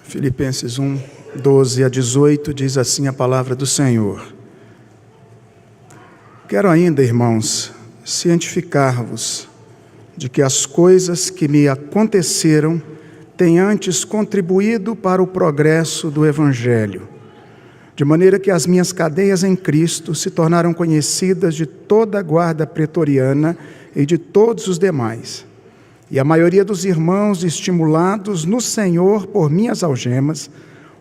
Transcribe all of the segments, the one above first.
Filipenses 1, 12 a 18, diz assim a palavra do Senhor. Quero ainda, irmãos, cientificar-vos de que as coisas que me aconteceram têm antes contribuído para o progresso do Evangelho, de maneira que as minhas cadeias em Cristo se tornaram conhecidas de toda a guarda pretoriana e de todos os demais. E a maioria dos irmãos, estimulados no Senhor por minhas algemas,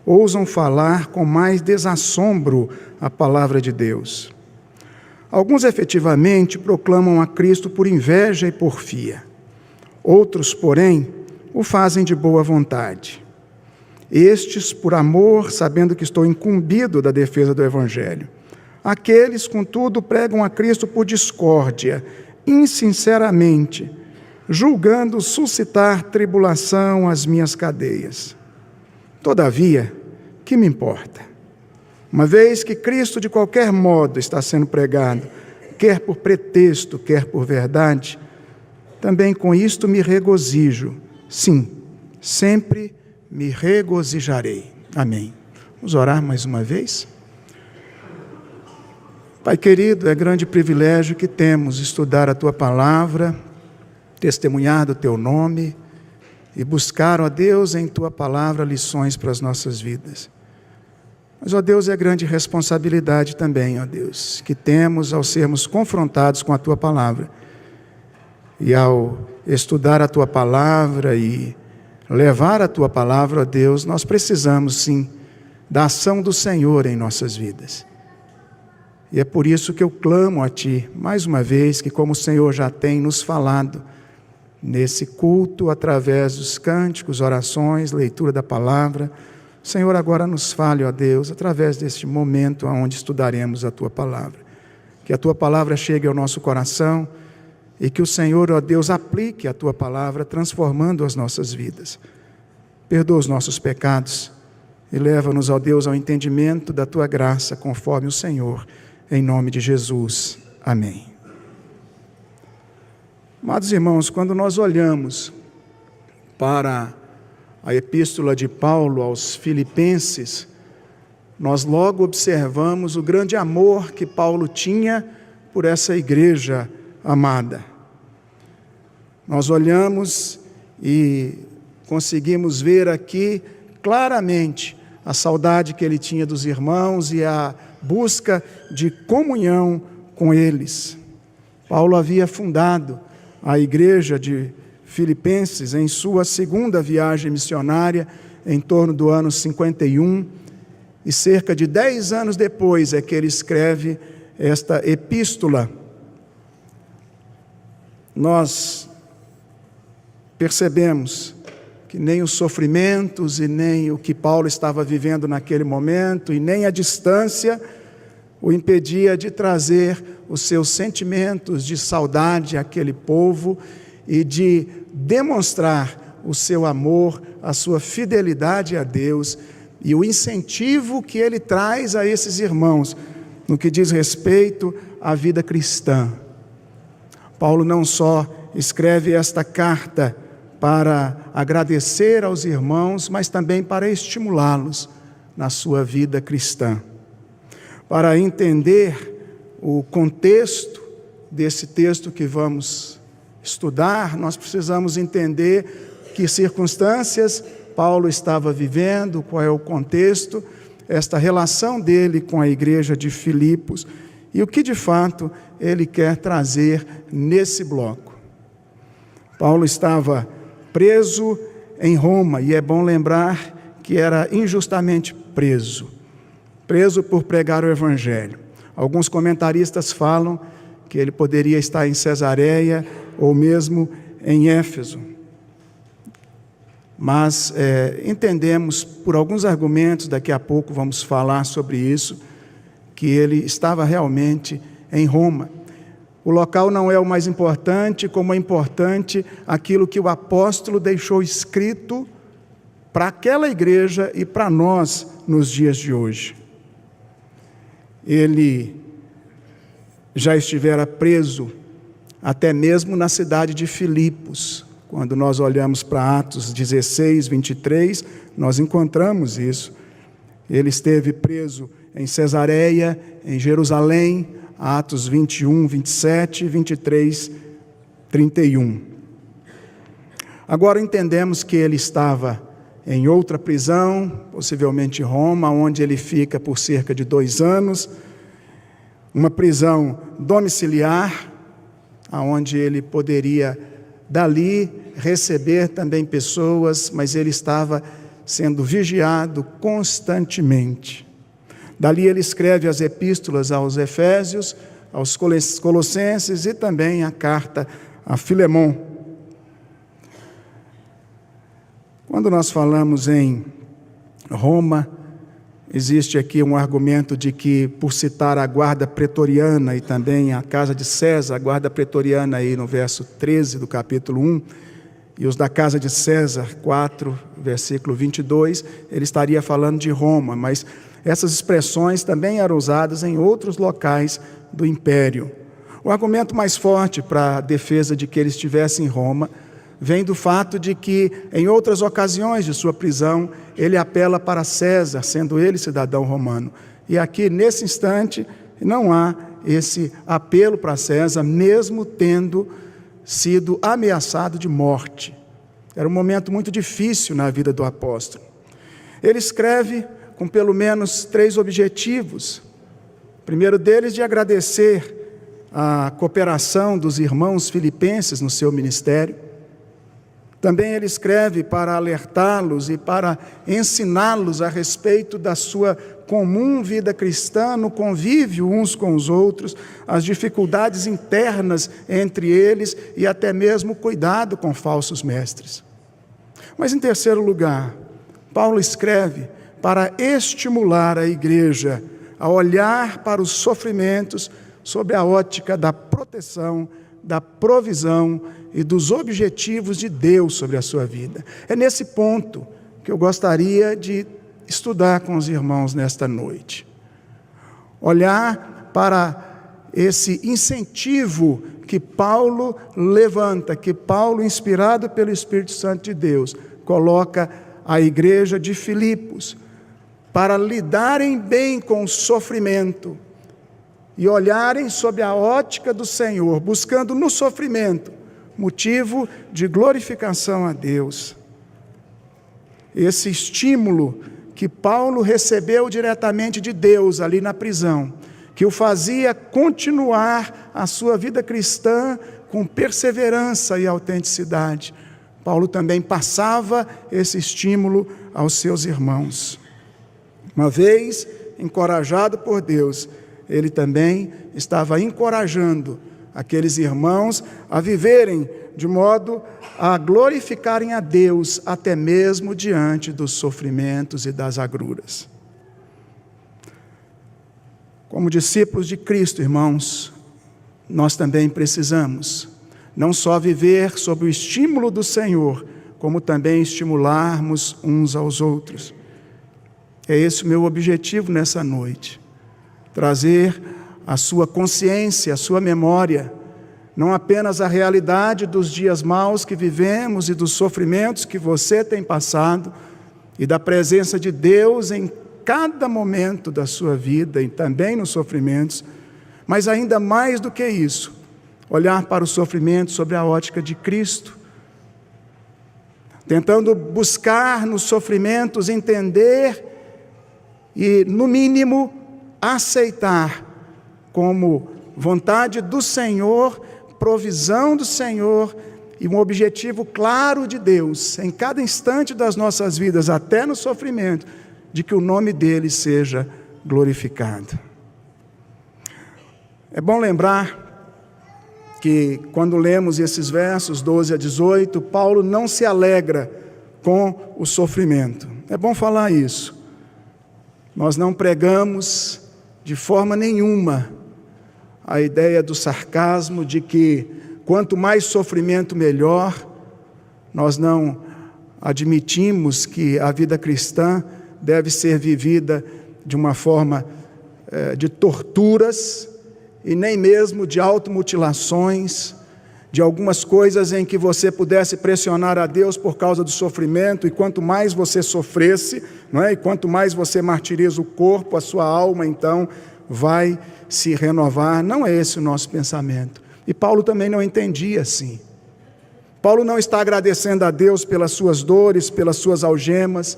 ousam falar com mais desassombro a palavra de Deus. Alguns efetivamente proclamam a Cristo por inveja e porfia. Outros, porém, o fazem de boa vontade. Estes, por amor, sabendo que estou incumbido da defesa do Evangelho. Aqueles, contudo, pregam a Cristo por discórdia, insinceramente, julgando suscitar tribulação às minhas cadeias. Todavia, que me importa? Uma vez que Cristo de qualquer modo está sendo pregado, quer por pretexto, quer por verdade, também com isto me regozijo. Sim, sempre me regozijarei. Amém. Vamos orar mais uma vez? Pai querido, é grande privilégio que temos estudar a Tua Palavra, testemunhar do Teu nome e buscar, ó Deus, em Tua Palavra lições para as nossas vidas. Mas, ó Deus, é grande responsabilidade também, ó Deus, que temos ao sermos confrontados com a Tua Palavra. E ao estudar a Tua Palavra e levar a Tua Palavra, ó Deus, nós precisamos sim da ação do Senhor em nossas vidas. E é por isso que eu clamo a Ti, mais uma vez, que como o Senhor já tem nos falado, nesse culto, através dos cânticos, orações, leitura da palavra, o Senhor agora nos fale, ó Deus, através deste momento onde estudaremos a Tua Palavra. Que a Tua Palavra chegue ao nosso coração e que o Senhor, ó Deus, aplique a Tua Palavra, transformando as nossas vidas. Perdoa os nossos pecados e leva-nos, ó Deus, ao entendimento da Tua graça, conforme o Senhor, em nome de Jesus. Amém. Amados irmãos, quando nós olhamos para a epístola de Paulo aos Filipenses, nós logo observamos o grande amor que Paulo tinha por essa igreja amada. Nós olhamos e conseguimos ver aqui claramente a saudade que ele tinha dos irmãos e a busca de comunhão com eles. Paulo havia fundado a igreja de Filipenses em sua segunda viagem missionária, em torno do ano 51, e cerca de 10 anos depois é que ele escreve esta epístola. Nós percebemos que nem os sofrimentos e nem o que Paulo estava vivendo naquele momento e nem a distância o impedia de trazer os seus sentimentos de saudade àquele povo e de demonstrar o seu amor, a sua fidelidade a Deus e o incentivo que ele traz a esses irmãos no que diz respeito à vida cristã. Paulo não só escreve esta carta para agradecer aos irmãos, mas também para estimulá-los na sua vida cristã. Para entender o contexto desse texto que vamos estudar, nós precisamos entender que circunstâncias Paulo estava vivendo, qual é o contexto, esta relação dele com a igreja de Filipos e o que de fato ele quer trazer nesse bloco. Paulo estava preso em Roma, e é bom lembrar que era injustamente preso por pregar o Evangelho. Alguns comentaristas falam que ele poderia estar em Cesareia ou mesmo em Éfeso. Mas entendemos por alguns argumentos, daqui a pouco vamos falar sobre isso, que ele estava realmente em Roma. O local não é o mais importante, como é importante aquilo que o apóstolo deixou escrito para aquela igreja e para nós nos dias de hoje. Ele já estivera preso até mesmo na cidade de Filipos, Quando nós olhamos para Atos 16, 23, nós encontramos isso. Ele esteve preso em Cesareia, em Jerusalém, Atos 21, 27, 23, 31. Agora entendemos que ele estava em outra prisão, possivelmente Roma, onde ele fica por cerca de 2 anos, uma prisão domiciliar, onde ele poderia dali receber também pessoas, mas ele estava sendo vigiado constantemente. Dali ele escreve as epístolas aos Efésios, aos Colossenses e também a carta a Filemon. Quando nós falamos em Roma, existe aqui um argumento de que, por citar a guarda pretoriana e também a casa de César, a guarda pretoriana aí no verso 13 do capítulo 1, e os da casa de César, 4, versículo 22, ele estaria falando de Roma, mas essas expressões também eram usadas em outros locais do império. O argumento mais forte para a defesa de que ele estivesse em Roma vem do fato de que, em outras ocasiões de sua prisão, ele apela para César, sendo ele cidadão romano. E aqui, nesse instante, não há esse apelo para César, mesmo tendo sido ameaçado de morte. Era um momento muito difícil na vida do apóstolo. Ele escreve com pelo menos 3 objetivos. O primeiro deles, de agradecer a cooperação dos irmãos filipenses no seu ministério. Também ele escreve para alertá-los e para ensiná-los a respeito da sua comum vida cristã, no convívio uns com os outros, as dificuldades internas entre eles e até mesmo cuidado com falsos mestres. Mas, em terceiro lugar, Paulo escreve para estimular a igreja a olhar para os sofrimentos sob a ótica da proteção, da provisão e dos objetivos de Deus sobre a sua vida. É nesse ponto que eu gostaria de estudar com os irmãos nesta noite. Olhar para esse incentivo que Paulo levanta, que Paulo, inspirado pelo Espírito Santo de Deus, coloca à igreja de Filipos, para lidarem bem com o sofrimento e olharem sob a ótica do Senhor, buscando no sofrimento motivo de glorificação a Deus. Esse estímulo que Paulo recebeu diretamente de Deus ali na prisão, que o fazia continuar a sua vida cristã com perseverança e autenticidade. Paulo também passava esse estímulo aos seus irmãos. Uma vez encorajado por Deus, ele também estava encorajando aqueles irmãos a viverem de modo a glorificarem a Deus até mesmo diante dos sofrimentos e das agruras. Como discípulos de Cristo, irmãos, nós também precisamos não só viver sob o estímulo do Senhor, como também estimularmos uns aos outros. É esse o meu objetivo nessa noite, trazer a sua consciência, a sua memória, não apenas a realidade dos dias maus que vivemos e dos sofrimentos que você tem passado, e da presença de Deus em cada momento da sua vida e também nos sofrimentos, mas ainda mais do que isso, olhar para o sofrimento sobre a ótica de Cristo, tentando buscar nos sofrimentos entender e, no mínimo, aceitar como vontade do Senhor, provisão do Senhor e um objetivo claro de Deus, em cada instante das nossas vidas, até no sofrimento, de que o nome dele seja glorificado. É bom lembrar que, quando lemos esses versos 12 a 18, Paulo não se alegra com o sofrimento. É bom falar isso. Nós não pregamos de forma nenhuma a ideia do sarcasmo de que quanto mais sofrimento melhor. Nós não admitimos que a vida cristã deve ser vivida de uma forma de torturas e nem mesmo de automutilações, de algumas coisas em que você pudesse pressionar a Deus por causa do sofrimento, e quanto mais você sofresse, não é? E quanto mais você martiriza o corpo, a sua alma, então, vai se renovar. Não é esse o nosso pensamento. E Paulo também não entendia assim. Paulo não está agradecendo a Deus pelas suas dores, pelas suas algemas,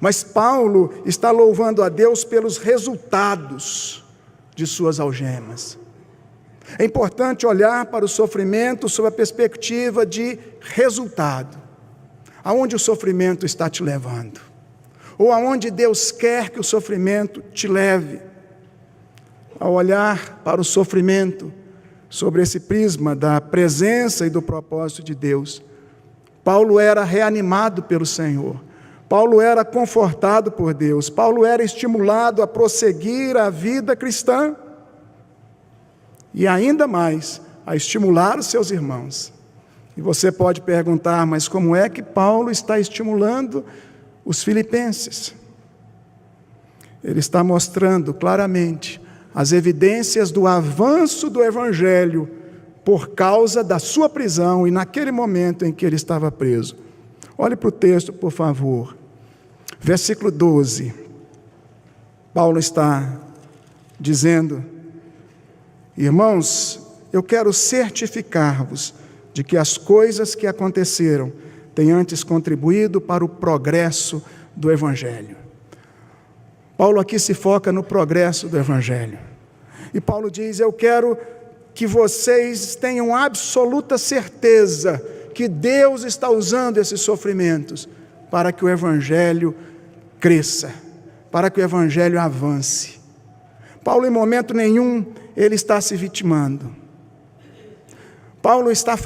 mas Paulo está louvando a Deus pelos resultados de suas algemas. É importante olhar para o sofrimento sob a perspectiva de resultado. Aonde o sofrimento está te levando? Ou aonde Deus quer que o sofrimento te leve? Ao olhar para o sofrimento sobre esse prisma da presença e do propósito de Deus, Paulo era reanimado pelo Senhor. Paulo era confortado por Deus. Paulo era estimulado a prosseguir a vida cristã. E ainda mais, a estimular os seus irmãos. E você pode perguntar, mas como é que Paulo está estimulando os filipenses? Ele está mostrando claramente as evidências do avanço do Evangelho por causa da sua prisão e naquele momento em que ele estava preso. Olhe para o texto, por favor. Versículo 12. Paulo está dizendo: irmãos, eu quero certificar-vos de que as coisas que aconteceram têm antes contribuído para o progresso do Evangelho. Paulo aqui se foca no progresso do Evangelho. E Paulo diz: eu quero que vocês tenham absoluta certeza que Deus está usando esses sofrimentos para que o Evangelho cresça, para que o Evangelho avance. Paulo, em momento nenhum, ele está se vitimando. Paulo está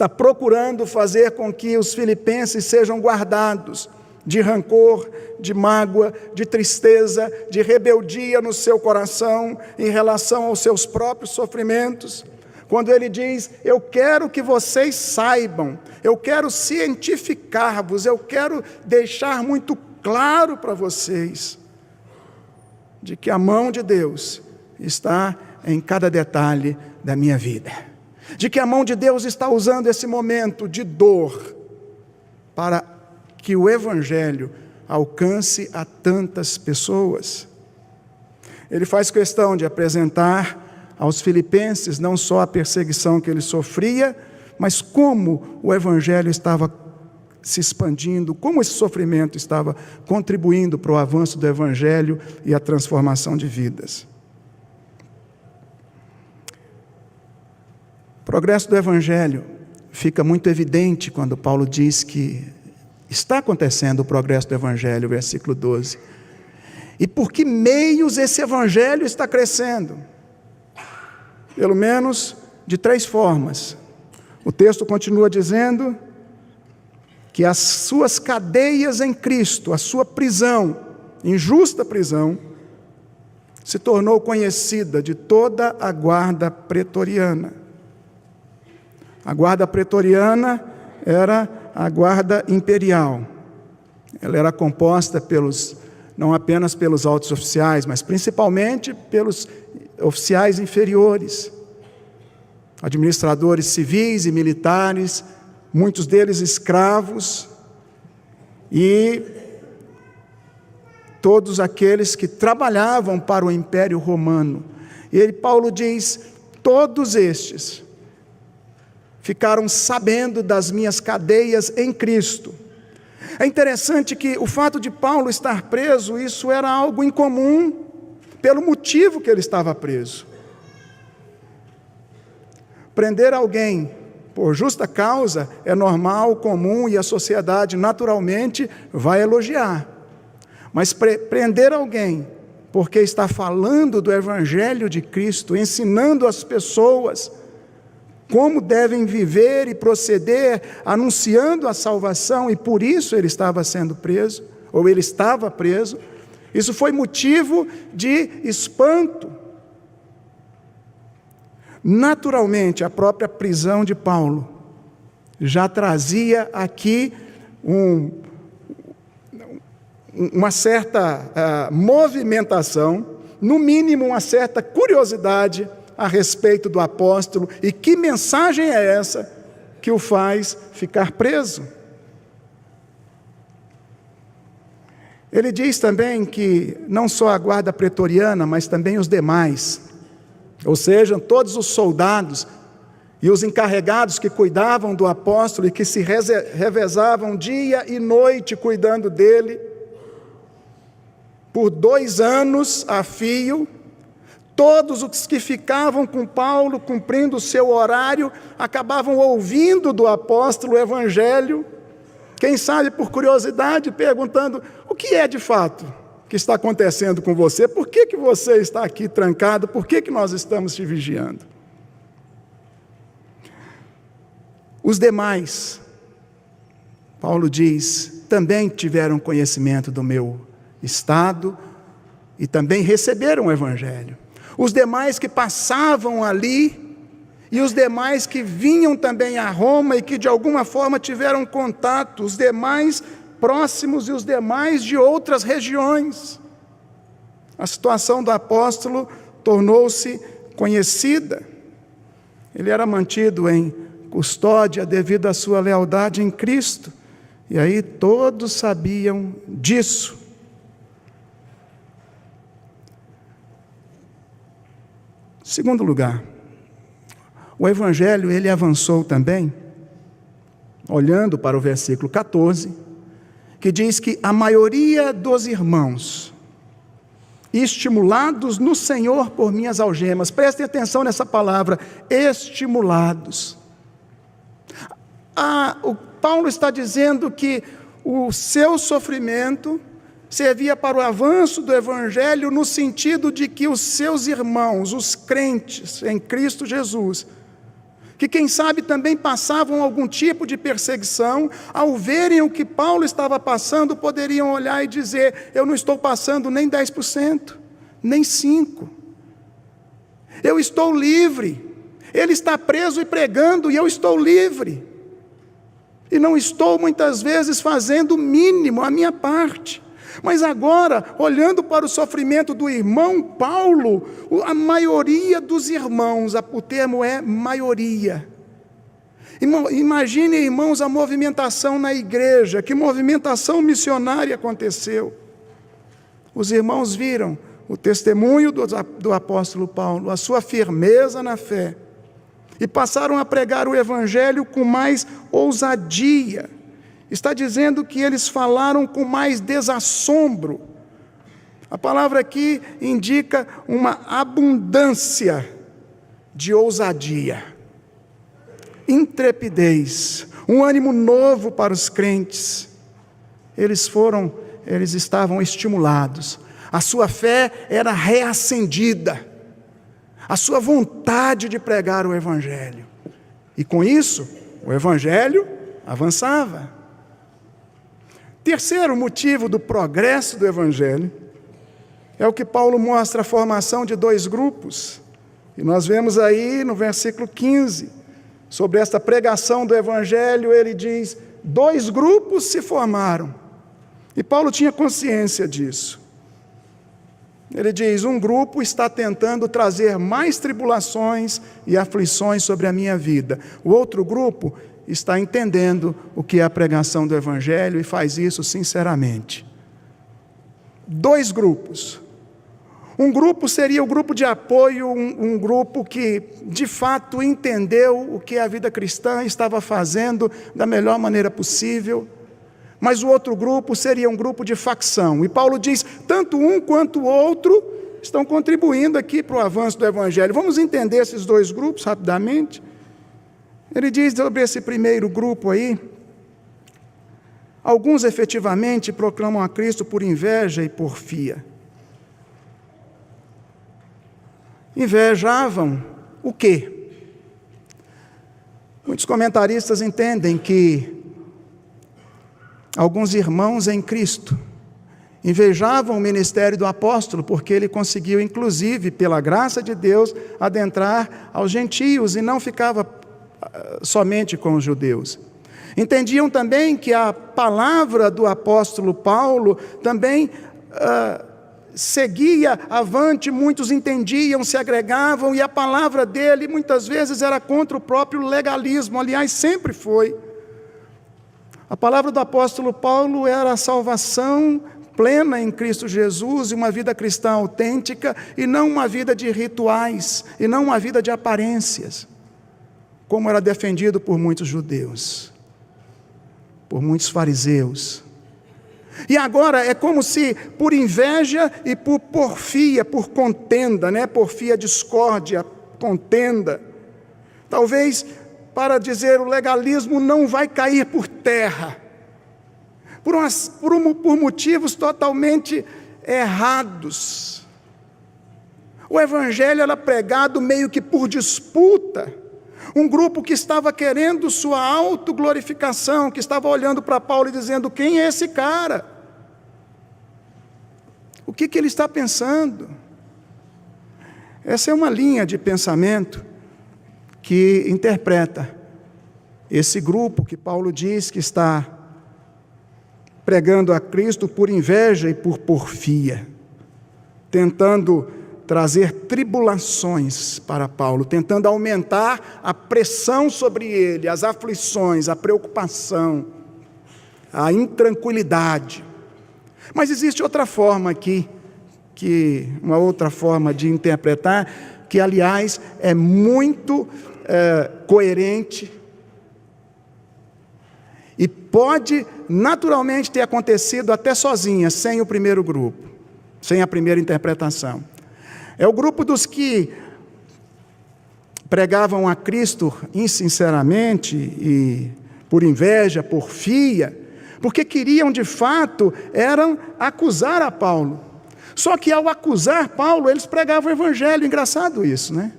procurando fazer com que os filipenses sejam guardados de rancor, de mágoa, de tristeza, de rebeldia no seu coração em relação aos seus próprios sofrimentos. Quando ele diz: eu quero que vocês saibam, eu quero cientificar-vos, eu quero deixar muito claro para vocês de que a mão de Deus está em cada detalhe da minha vida, de que a mão de Deus está usando esse momento de dor para que o Evangelho alcance a tantas pessoas. Ele faz questão de apresentar aos filipenses não só a perseguição que ele sofria, mas como o Evangelho estava se expandindo, como esse sofrimento estava contribuindo para o avanço do Evangelho e a transformação de vidas. O progresso do Evangelho fica muito evidente quando Paulo diz que está acontecendo o progresso do Evangelho, versículo 12. E por que meios esse Evangelho está crescendo? Pelo menos de 3 formas. O texto continua dizendo que as suas cadeias em Cristo, a sua prisão, injusta prisão, se tornou conhecida de toda a guarda pretoriana. A guarda pretoriana era a guarda imperial. Ela era composta não apenas pelos altos oficiais, mas principalmente pelos oficiais inferiores, administradores civis e militares, muitos deles escravos, e todos aqueles que trabalhavam para o Império Romano. E Paulo diz: todos estes ficaram sabendo das minhas cadeias em Cristo. É interessante que o fato de Paulo estar preso, isso era algo incomum, pelo motivo que ele estava preso. Prender alguém por justa causa é normal, comum, e a sociedade naturalmente vai elogiar. Mas prender alguém porque está falando do Evangelho de Cristo, ensinando as pessoas como devem viver e proceder, anunciando a salvação, e por isso ele estava sendo preso, ou ele estava preso, isso foi motivo de espanto. Naturalmente, a própria prisão de Paulo já trazia aqui uma certa movimentação, no mínimo uma certa curiosidade a respeito do apóstolo, e que mensagem é essa que o faz ficar preso? Ele diz também que não só a guarda pretoriana, mas também os demais, ou seja, todos os soldados e os encarregados que cuidavam do apóstolo e que se revezavam dia e noite cuidando dele, por 2 anos a fio, todos os que ficavam com Paulo, cumprindo o seu horário, acabavam ouvindo do apóstolo o evangelho, quem sabe por curiosidade, perguntando: o que é de fato que está acontecendo com você? Por que você está aqui trancado? Por que nós estamos te vigiando? Os demais, Paulo diz, também tiveram conhecimento do meu estado e também receberam o evangelho. Os demais que passavam ali e os demais que vinham também a Roma e que de alguma forma tiveram contato, os demais próximos e os demais de outras regiões. A situação do apóstolo tornou-se conhecida. Ele era mantido em custódia devido à sua lealdade em Cristo. E aí todos sabiam disso. Segundo lugar, o evangelho ele avançou também, olhando para o versículo 14, que diz que a maioria dos irmãos, estimulados no Senhor por minhas algemas, prestem atenção nessa palavra, estimulados. O Paulo está dizendo que o seu sofrimento servia para o avanço do evangelho no sentido de que os seus irmãos, os crentes em Cristo Jesus, que quem sabe também passavam algum tipo de perseguição, ao verem o que Paulo estava passando, poderiam olhar e dizer: eu não estou passando nem 10%, nem 5%. Eu estou livre. Ele está preso e pregando e eu estou livre. E não estou muitas vezes fazendo o mínimo, a minha parte. Mas agora, olhando para o sofrimento do irmão Paulo, a maioria dos irmãos, o termo é maioria. Imagine, irmãos, a movimentação na igreja, que movimentação missionária aconteceu. Os irmãos viram o testemunho do apóstolo Paulo, a sua firmeza na fé, e passaram a pregar o evangelho com mais ousadia. Está dizendo que eles falaram com mais desassombro. A palavra aqui indica uma abundância de ousadia, intrepidez, um ânimo novo para os crentes. Eles estavam estimulados, a sua fé era reacendida, a sua vontade de pregar o evangelho. E com isso, o evangelho avançava. Terceiro motivo do progresso do evangelho é o que Paulo mostra, a formação de 2 grupos. E nós vemos aí no versículo 15, sobre esta pregação do evangelho, ele diz: 2 grupos se formaram. E Paulo tinha consciência disso. Ele diz: um grupo está tentando trazer mais tribulações e aflições sobre a minha vida. O outro grupo está entendendo o que é a pregação do evangelho e faz isso sinceramente. 2 grupos. Um grupo seria o grupo de apoio, um grupo que de fato entendeu o que a vida cristã estava fazendo da melhor maneira possível. Mas o outro grupo seria um grupo de facção. E Paulo diz: tanto um quanto o outro estão contribuindo aqui para o avanço do evangelho. Vamos entender esses 2 grupos rapidamente. Ele diz sobre esse primeiro grupo aí: alguns efetivamente proclamam a Cristo por inveja e porfia. Invejavam o quê? Muitos comentaristas entendem que alguns irmãos em Cristo invejavam o ministério do apóstolo, porque ele conseguiu, inclusive, pela graça de Deus, adentrar aos gentios e não ficava somente com os judeus. Entendiam também que a palavra do apóstolo Paulo também seguia avante, muitos entendiam, se agregavam, e a palavra dele muitas vezes era contra o próprio legalismo, aliás, sempre foi. A palavra do apóstolo Paulo era a salvação plena em Cristo Jesus, e uma vida cristã autêntica, e não uma vida de rituais, e não uma vida de aparências, como era defendido por muitos judeus, por muitos fariseus. E agora é como se por inveja e por porfia, por contenda, porfia, discórdia, contenda, talvez para dizer o legalismo não vai cair por terra, por motivos totalmente errados. O evangelho era pregado meio que por disputa. Um grupo que estava querendo sua autoglorificação, que estava olhando para Paulo e dizendo: quem é esse cara? O que ele está pensando? Essa é uma linha de pensamento que interpreta esse grupo que Paulo diz que está pregando a Cristo por inveja e por porfia, tentando trazer tribulações para Paulo, tentando aumentar a pressão sobre ele, as aflições, a preocupação, a intranquilidade. Mas existe outra forma aqui, uma outra forma de interpretar, que aliás é muito coerente e pode naturalmente ter acontecido até sozinha, sem o primeiro grupo, sem a primeira interpretação. É o grupo dos que pregavam a Cristo insinceramente e por inveja, porfia, porque queriam de fato acusar a Paulo. Só que ao acusar Paulo, eles pregavam o evangelho. Engraçado isso, né?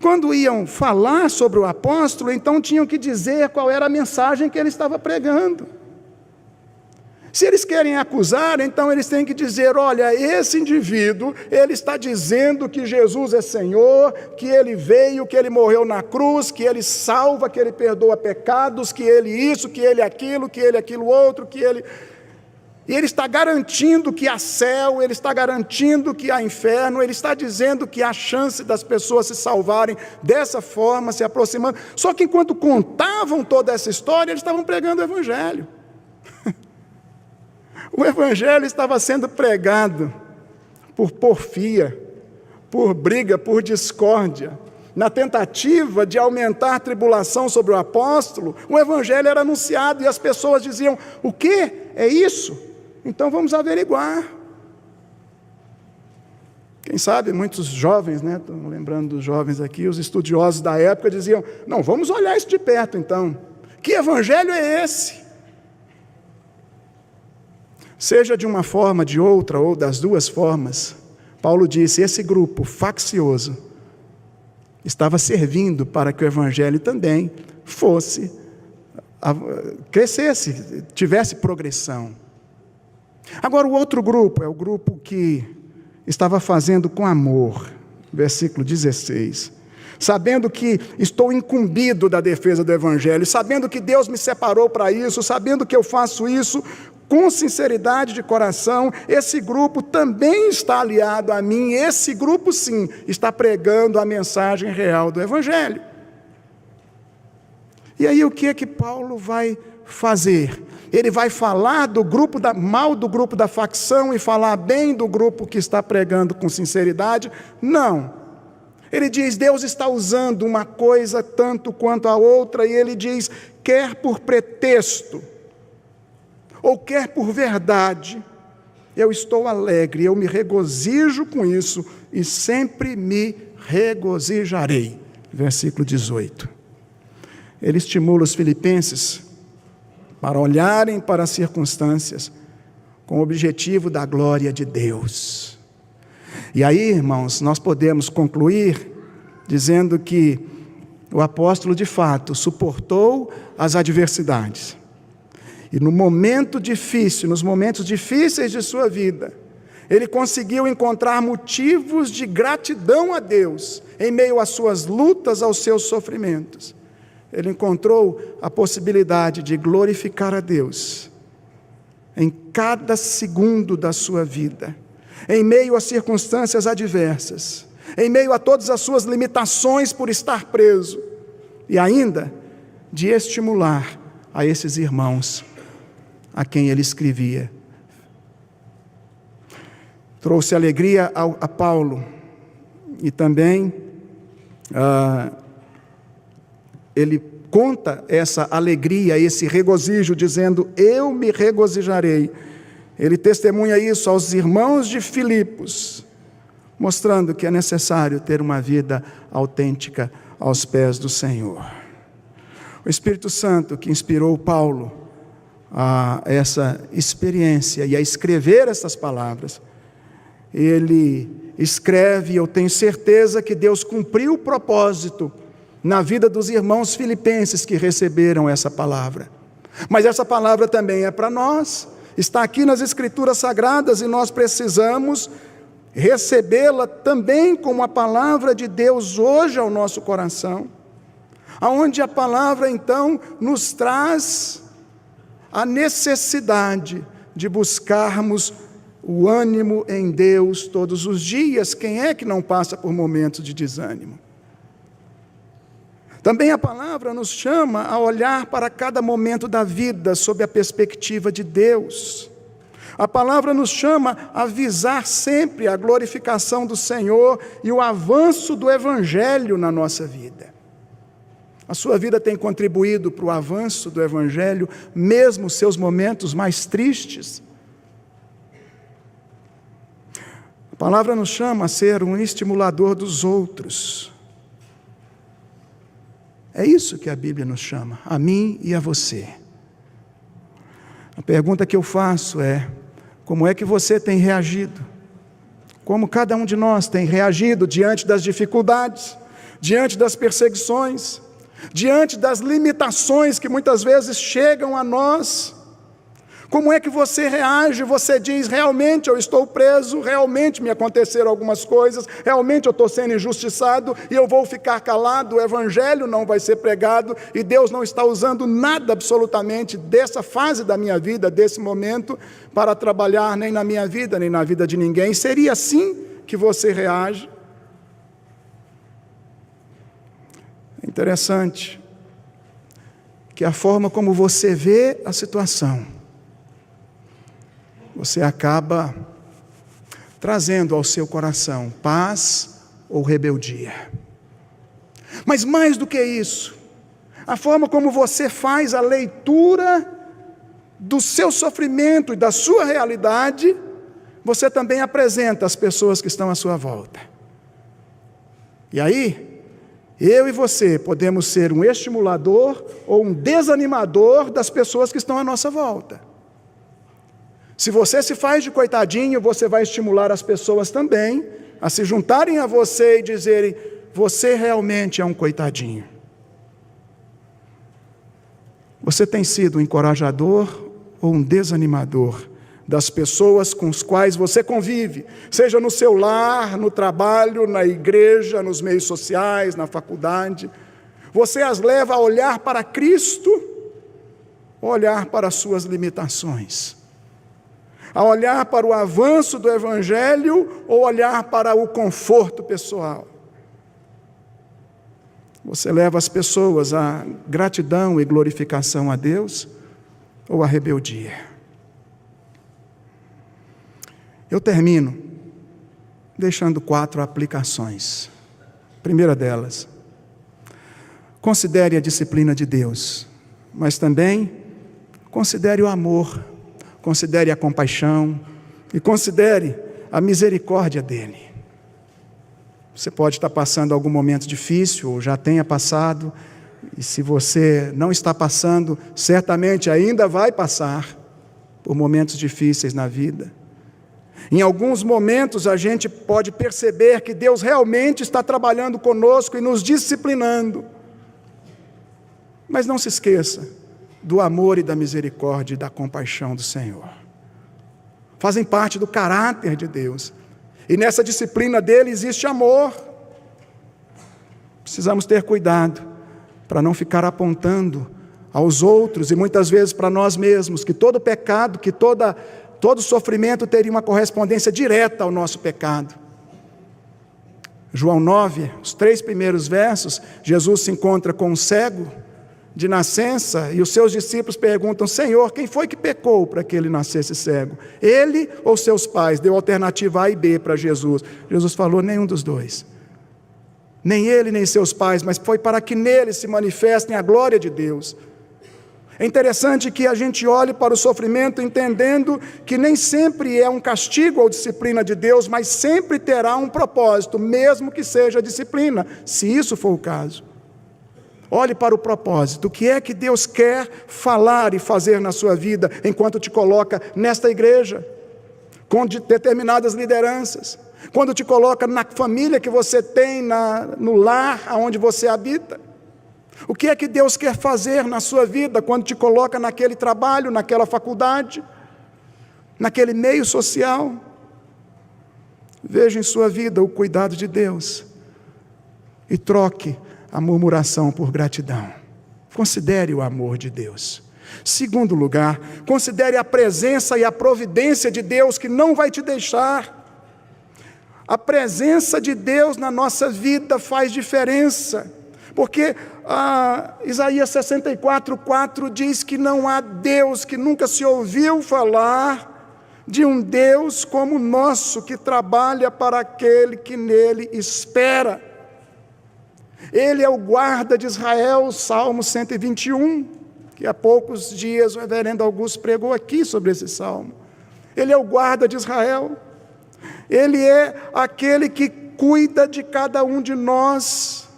Quando iam falar sobre o apóstolo, então tinham que dizer qual era a mensagem que ele estava pregando. Se eles querem acusar, então eles têm que dizer: olha, esse indivíduo, ele está dizendo que Jesus é Senhor, que ele veio, que ele morreu na cruz, que ele salva, que ele perdoa pecados, que ele isso, que ele aquilo outro, que ele... E ele está garantindo que há céu, ele está garantindo que há inferno, ele está dizendo que há chance das pessoas se salvarem dessa forma, se aproximando. Só que enquanto contavam toda essa história, eles estavam pregando o evangelho. O evangelho estava sendo pregado por porfia, por briga, por discórdia. Na tentativa de aumentar a tribulação sobre o apóstolo, o evangelho era anunciado e as pessoas diziam: o quê? É isso? Então vamos averiguar. Quem sabe muitos jovens, estou lembrando dos jovens aqui, os estudiosos da época diziam: não, vamos olhar isso de perto então. Que evangelho é esse? Seja de uma forma, de outra, ou das duas formas, Paulo disse: esse grupo faccioso estava servindo para que o evangelho também crescesse, tivesse progressão. Agora, o outro grupo é o grupo que estava fazendo com amor, versículo 16. Sabendo que estou incumbido da defesa do evangelho, sabendo que Deus me separou para isso, sabendo que eu faço isso com sinceridade de coração, esse grupo também está aliado a mim, esse grupo sim, está pregando a mensagem real do evangelho. E aí o que é que Paulo vai fazer? Ele vai falar mal do grupo da facção e falar bem do grupo que está pregando com sinceridade? Não. Ele diz: Deus está usando uma coisa tanto quanto a outra, e ele diz: quer por pretexto, ou quer por verdade, eu estou alegre, eu me regozijo com isso, e sempre me regozijarei. Versículo 18. Ele estimula os filipenses para olharem para as circunstâncias com o objetivo da glória de Deus. E aí, irmãos, nós podemos concluir dizendo que o apóstolo, de fato, suportou as adversidades. E no momento difícil, nos momentos difíceis de sua vida, ele conseguiu encontrar motivos de gratidão a Deus, em meio às suas lutas, aos seus sofrimentos. Ele encontrou a possibilidade de glorificar a Deus em cada segundo da sua vida, em meio às circunstâncias adversas, em meio a todas as suas limitações por estar preso, e ainda de estimular a esses irmãos a quem ele escrevia. Trouxe alegria a Paulo, e também ele conta essa alegria, esse regozijo, dizendo: eu me regozijarei. Ele testemunha isso aos irmãos de Filipos, mostrando que é necessário ter uma vida autêntica aos pés do Senhor. O Espírito Santo que inspirou Paulo a essa experiência e a escrever essas palavras, ele escreve, eu tenho certeza que Deus cumpriu o propósito na vida dos irmãos filipenses que receberam essa palavra. Mas essa palavra também é para nós, está aqui nas Escrituras Sagradas, e nós precisamos recebê-la também como a palavra de Deus hoje ao nosso coração, aonde a palavra então nos traz a necessidade de buscarmos o ânimo em Deus todos os dias. Quem é que não passa por momentos de desânimo? Também a palavra nos chama a olhar para cada momento da vida sob a perspectiva de Deus. A palavra nos chama a visar sempre a glorificação do Senhor e o avanço do Evangelho na nossa vida. A sua vida tem contribuído para o avanço do Evangelho, mesmo os seus momentos mais tristes? A palavra nos chama a ser um estimulador dos outros. É isso que a Bíblia nos chama, a mim e a você. A pergunta que eu faço é: como é que você tem reagido? Como cada um de nós tem reagido diante das dificuldades, diante das perseguições, diante das limitações que muitas vezes chegam a nós? Como é que você reage? Você diz: realmente eu estou preso, realmente me aconteceram algumas coisas, realmente eu estou sendo injustiçado e eu vou ficar calado, o Evangelho não vai ser pregado e Deus não está usando nada absolutamente dessa fase da minha vida, desse momento, para trabalhar nem na minha vida, nem na vida de ninguém. Seria assim que você reage? É interessante que a forma como você vê a situação, você acaba trazendo ao seu coração paz ou rebeldia. Mas mais do que isso, a forma como você faz a leitura do seu sofrimento e da sua realidade, você também apresenta às pessoas que estão à sua volta. E aí, eu e você podemos ser um estimulador ou um desanimador das pessoas que estão à nossa volta. Se você se faz de coitadinho, você vai estimular as pessoas também a se juntarem a você e dizerem: você realmente é um coitadinho. Você tem sido um encorajador ou um desanimador das pessoas com as quais você convive, seja no seu lar, no trabalho, na igreja, nos meios sociais, na faculdade? Você as leva a olhar para Cristo ou olhar para as suas limitações? A olhar para o avanço do Evangelho ou olhar para o conforto pessoal? Você leva as pessoas à gratidão e glorificação a Deus ou à rebeldia? Eu termino deixando 4 aplicações. Primeira delas: considere a disciplina de Deus, mas também considere o amor, considere a compaixão e considere a misericórdia dele. Você pode estar passando algum momento difícil, ou já tenha passado, e se você não está passando, certamente ainda vai passar por momentos difíceis na vida. Em alguns momentos a gente pode perceber que Deus realmente está trabalhando conosco e nos disciplinando. Mas não se esqueça do amor e da misericórdia e da compaixão do Senhor. Fazem parte do caráter de Deus. E nessa disciplina dele existe amor. Precisamos ter cuidado para não ficar apontando aos outros e muitas vezes para nós mesmos, que todo pecado, que todo sofrimento teria uma correspondência direta ao nosso pecado. João 9, os 3 primeiros versos, Jesus se encontra com um cego de nascença e os seus discípulos perguntam: Senhor, quem foi que pecou para que ele nascesse cego? Ele ou seus pais? Deu alternativa A e B para Jesus. Jesus falou: nenhum dos dois. Nem ele, nem seus pais, mas foi para que nele se manifestem a glória de Deus. É interessante que a gente olhe para o sofrimento entendendo que nem sempre é um castigo ou disciplina de Deus, mas sempre terá um propósito, mesmo que seja disciplina, se isso for o caso. Olhe para o propósito, o que é que Deus quer falar e fazer na sua vida, enquanto te coloca nesta igreja, com determinadas lideranças, quando te coloca na família que você tem, no lar onde você habita. O que é que Deus quer fazer na sua vida quando te coloca naquele trabalho, naquela faculdade, naquele meio social? Veja em sua vida o cuidado de Deus e troque a murmuração por gratidão. Considere o amor de Deus. Segundo lugar, considere a presença e a providência de Deus que não vai te deixar. A presença de Deus na nossa vida faz diferença. Porque Isaías 64:4 diz que não há Deus, que nunca se ouviu falar de um Deus como o nosso, que trabalha para aquele que nele espera. Ele é o guarda de Israel, Salmo 121, que há poucos dias o reverendo Augusto pregou aqui sobre esse salmo. Ele é o guarda de Israel, ele é aquele que cuida de cada um de nós,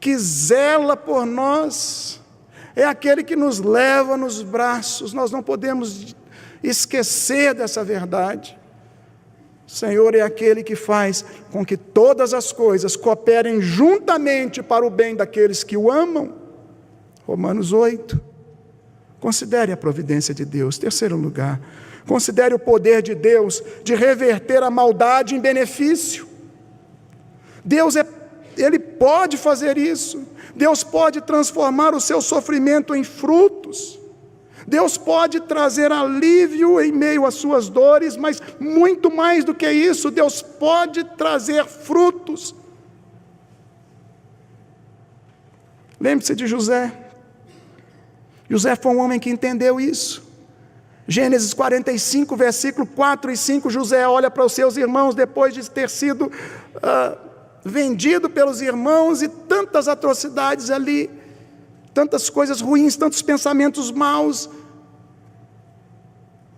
que zela por nós, é aquele que nos leva nos braços. Nós não podemos esquecer dessa verdade. O Senhor é aquele que faz com que todas as coisas cooperem juntamente para o bem daqueles que o amam. Romanos 8. Considere a providência de Deus. Terceiro lugar, considere o poder de Deus de reverter a maldade em benefício. Ele pode fazer isso. Deus pode transformar o seu sofrimento em frutos. Deus pode trazer alívio em meio às suas dores, mas muito mais do que isso, Deus pode trazer frutos. Lembre-se de José. José foi um homem que entendeu isso. Gênesis 45, versículo 4 e 5, José olha para os seus irmãos depois de ter sido vendido pelos irmãos e tantas atrocidades ali, tantas coisas ruins, tantos pensamentos maus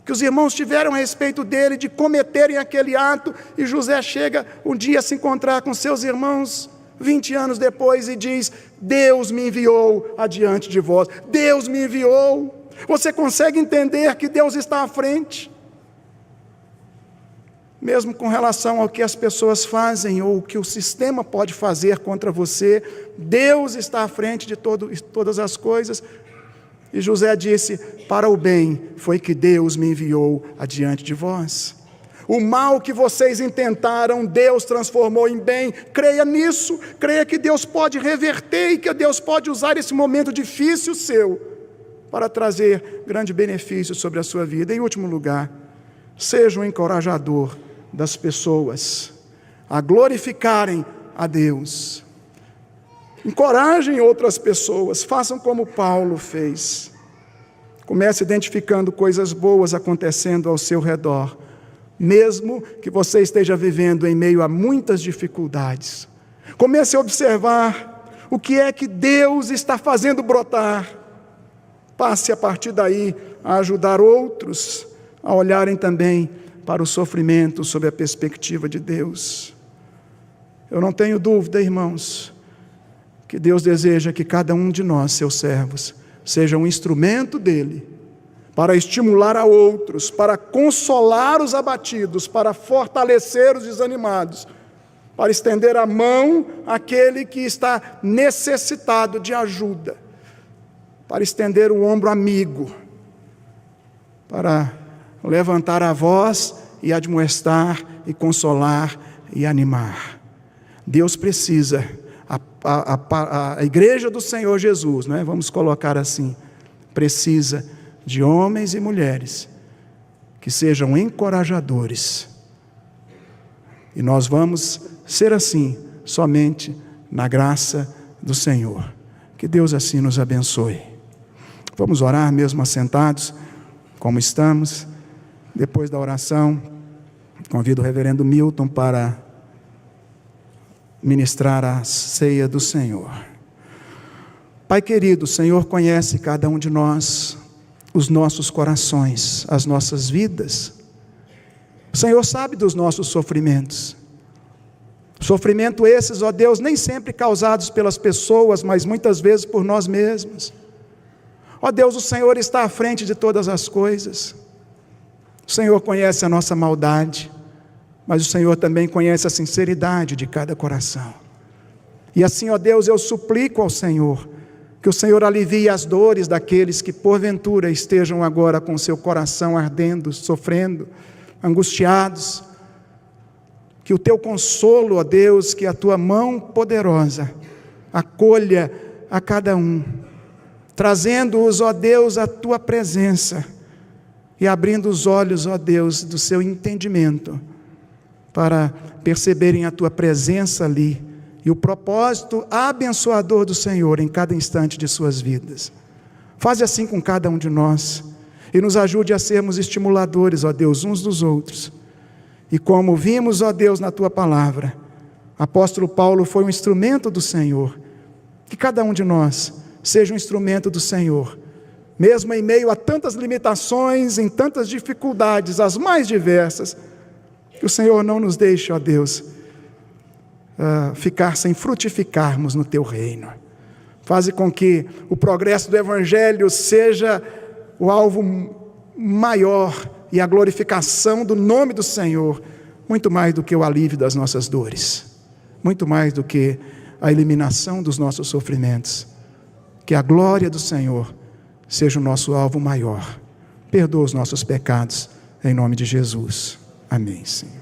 que os irmãos tiveram a respeito dele, de cometerem aquele ato, e José chega um dia a se encontrar com seus irmãos 20 anos depois e diz: Deus me enviou adiante de vós, Deus me enviou. Você consegue entender que Deus está à frente? Mesmo com relação ao que as pessoas fazem ou o que o sistema pode fazer contra você, Deus está à frente de todas as coisas. E José disse: para o bem foi que Deus me enviou adiante de vós. O mal que vocês intentaram, Deus transformou em bem. Creia nisso, creia que Deus pode reverter e que Deus pode usar esse momento difícil seu para trazer grande benefício sobre a sua vida. Em último lugar, seja um encorajador das pessoas a glorificarem a Deus. Encorajem outras pessoas, façam como Paulo fez. Comece identificando coisas boas acontecendo ao seu redor, mesmo que você esteja vivendo em meio a muitas dificuldades. Comece a observar o que é que Deus está fazendo brotar. Passe a partir daí a ajudar outros a olharem também para o sofrimento sob a perspectiva de Deus. Eu não tenho dúvida, irmãos, que Deus deseja que cada um de nós, seus servos, seja um instrumento dele para estimular a outros, para consolar os abatidos, para fortalecer os desanimados, para estender a mão àquele que está necessitado de ajuda, para estender o ombro amigo, para levantar a voz e admoestar e consolar e animar. Deus precisa a igreja do Senhor Jesus, não é? Vamos colocar assim, precisa de homens e mulheres que sejam encorajadores. E nós vamos ser assim, somente na graça do Senhor. Que Deus assim nos abençoe. Vamos orar mesmo assentados, como estamos. Depois da oração, convido o reverendo Milton para ministrar a ceia do Senhor. Pai querido, o Senhor conhece cada um de nós, os nossos corações, as nossas vidas. O Senhor sabe dos nossos sofrimentos. Sofrimento esses, ó Deus, nem sempre causados pelas pessoas, mas muitas vezes por nós mesmos. Ó Deus, o Senhor está à frente de todas as coisas. O Senhor conhece a nossa maldade, mas o Senhor também conhece a sinceridade de cada coração. E assim, ó Deus, eu suplico ao Senhor, que o Senhor alivie as dores daqueles que porventura estejam agora com seu coração ardendo, sofrendo, angustiados. Que o teu consolo, ó Deus, que a tua mão poderosa acolha a cada um, trazendo-os, ó Deus, à tua presença e abrindo os olhos, ó Deus, do seu entendimento, para perceberem a tua presença ali e o propósito abençoador do Senhor em cada instante de suas vidas. Faze assim com cada um de nós e nos ajude a sermos estimuladores, ó Deus, uns dos outros. E como vimos, ó Deus, na tua palavra, apóstolo Paulo foi um instrumento do Senhor. Que cada um de nós seja um instrumento do Senhor, mesmo em meio a tantas limitações, em tantas dificuldades, as mais diversas. Que o Senhor não nos deixe, ó Deus, ficar sem frutificarmos no teu reino. Faze com que o progresso do Evangelho seja o alvo maior e a glorificação do nome do Senhor, muito mais do que o alívio das nossas dores, muito mais do que a eliminação dos nossos sofrimentos. Que a glória do Senhor seja o nosso alvo maior. Perdoa os nossos pecados, em nome de Jesus. Amém, Senhor.